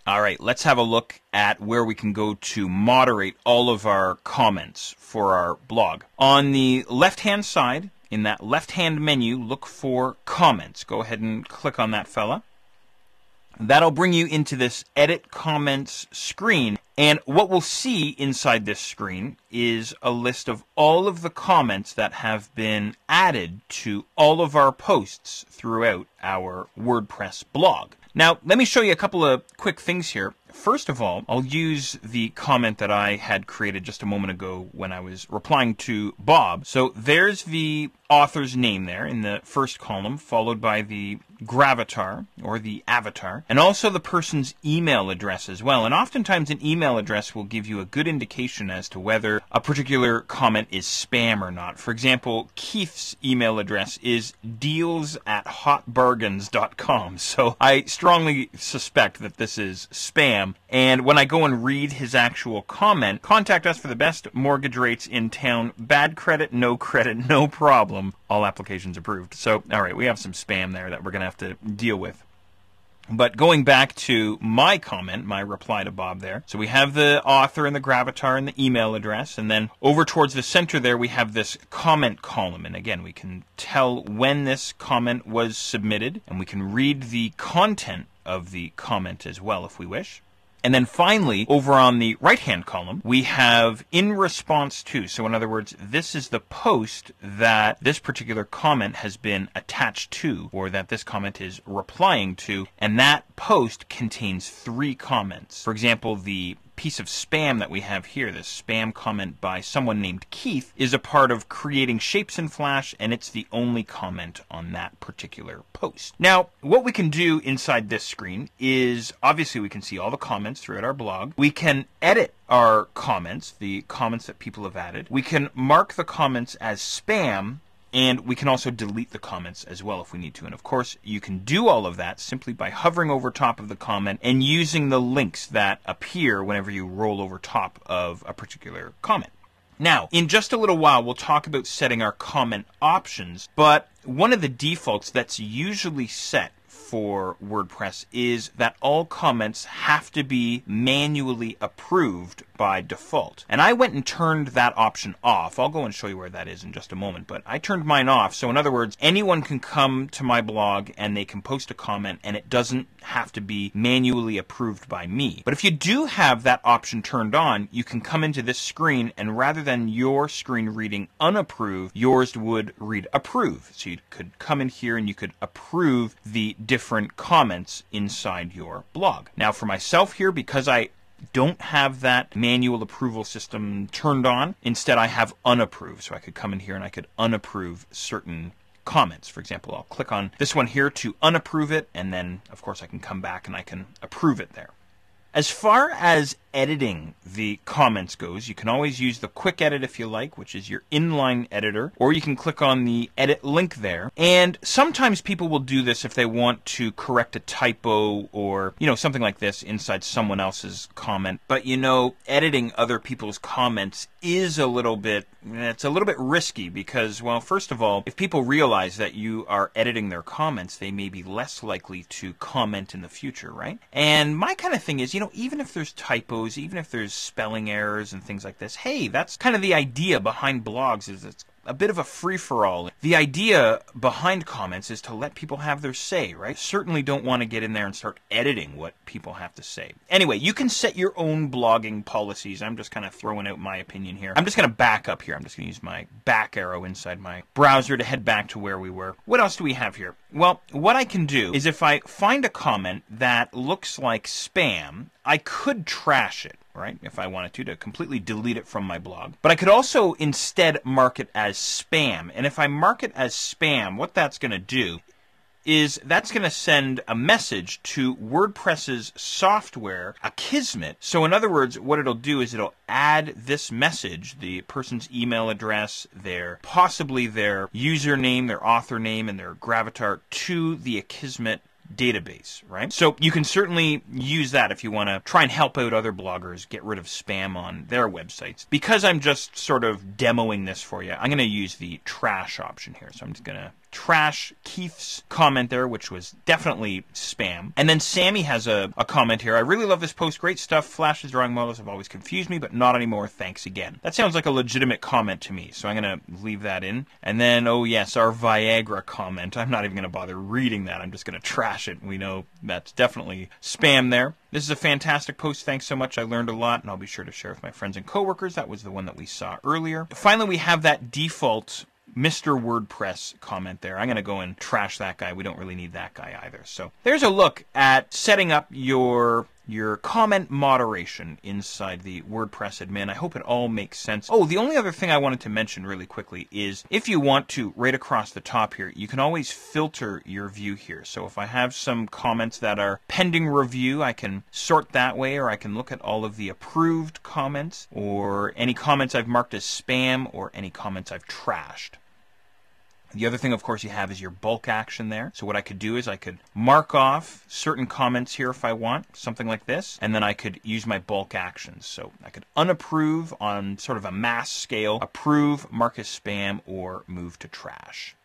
All right, let's have a look at where we can go to moderate all of our comments for our blog. On the left-hand side, in that left-hand menu, look for comments. Go ahead and click on that fella. That'll bring you into this Edit Comments screen. And what we'll see inside this screen is a list of all of the comments that have been added to all of our posts throughout our WordPress blog. Now, let me show you a couple of quick things here. First of all, I'll use the comment that I had created just a moment ago when I was replying to Bob. So there's the author's name there in the first column, followed by the gravatar or the avatar, and also the person's email address as well. And oftentimes an email address will give you a good indication as to whether a particular comment is spam or not. For example, Keith's email address is deals@hotbargains.com. So I strongly suspect that this is spam. And when I go and read his actual comment, contact us for the best mortgage rates in town. Bad credit, no problem. All applications approved. So, all right, we have some spam there that we're going to have to deal with. But going back to my comment, my reply to Bob there. So we have the author and the gravatar and the email address. And then over towards the center there, we have this comment column. And again, we can tell when this comment was submitted. And we can read the content of the comment as well if we wish. And then finally, over on the right-hand column, we have in response to. So in other words, this is the post that this particular comment has been attached to, or that this comment is replying to, and that post contains 3 comments. For example, the piece of spam that we have here, this spam comment by someone named Keith, is a part of creating shapes in Flash, and it's the only comment on that particular post. Now, what we can do inside this screen is, obviously we can see all the comments throughout our blog. We can edit our comments, the comments that people have added. We can mark the comments as spam, and we can also delete the comments as well if we need to. And of course, you can do all of that simply by hovering over top of the comment and using the links that appear whenever you roll over top of a particular comment. Now, in just a little while, we'll talk about setting our comment options, but one of the defaults that's usually set for WordPress is that all comments have to be manually approved by default. And I went and turned that option off. I'll go and show you where that is in just a moment, but I turned mine off. So in other words, anyone can come to my blog and they can post a comment and it doesn't have to be manually approved by me. But if you do have that option turned on, you can come into this screen and rather than your screen reading unapproved, yours would read approved. So you could come in here and you could approve the different comments inside your blog. Now for myself here, because I don't have that manual approval system turned on, instead I have unapproved. So I could come in here and I could unapprove certain comments. For example, I'll click on this one here to unapprove it, and then of course I can come back and I can approve it there. As far as editing the comments goes, you can always use the quick edit if you like, which is your inline editor, or you can click on the edit link there. And sometimes people will do this if they want to correct a typo or, something like this inside someone else's comment. But editing other people's comments is a little bit risky because, well, first of all, if people realize that you are editing their comments, they may be less likely to comment in the future, right? And my kind of thing is, even if there's typos, even if there's spelling errors and things like this, hey, that's kind of the idea behind blogs, is it's a bit of a free-for-all. The idea behind comments is to let people have their say, right? Certainly don't want to get in there and start editing what people have to say. Anyway, you can set your own blogging policies. I'm just kind of throwing out my opinion here. I'm just going to back up here. I'm just going to use my back arrow inside my browser to head back to where we were. What else do we have here? Well, what I can do is if I find a comment that looks like spam, I could trash it, right, if I wanted to completely delete it from my blog. But I could also instead mark it as spam. And if I mark it as spam, what that's going to do is that's going to send a message to WordPress's software, Akismet. So in other words, what it'll do is it'll add this message, the person's email address, possibly their username, their author name, and their gravatar to the Akismet database, right? So you can certainly use that if you want to try and help out other bloggers get rid of spam on their websites. Because I'm just sort of demoing this for you, I'm going to use the trash option here. So I'm just going to trash Keith's comment there, which was definitely spam. And then Sammy has a comment here. I really love this post. Great stuff. Flash's drawing models have always confused me, but not anymore. Thanks again. That sounds like a legitimate comment to me, so I'm going to leave that in. And then, oh yes, our Viagra comment. I'm not even going to bother reading that. I'm just going to trash it. We know that's definitely spam there. This is a fantastic post. Thanks so much. I learned a lot, and I'll be sure to share with my friends and coworkers. That was the one that we saw earlier. Finally, we have that default Mr. WordPress comment there. I'm going to go and trash that guy. We don't really need that guy either. So there's a look at setting up your comment moderation inside the WordPress admin. I hope it all makes sense. Oh, the only other thing I wanted to mention really quickly is if you want to, right across the top here, you can always filter your view here. So if I have some comments that are pending review, I can sort that way, or I can look at all of the approved comments, or any comments I've marked as spam, or any comments I've trashed. The other thing, of course, you have is your bulk action there. So what I could do is I could mark off certain comments here if I want, something like this, and then I could use my bulk actions. So I could unapprove on sort of a mass scale, approve, mark as spam, or move to trash.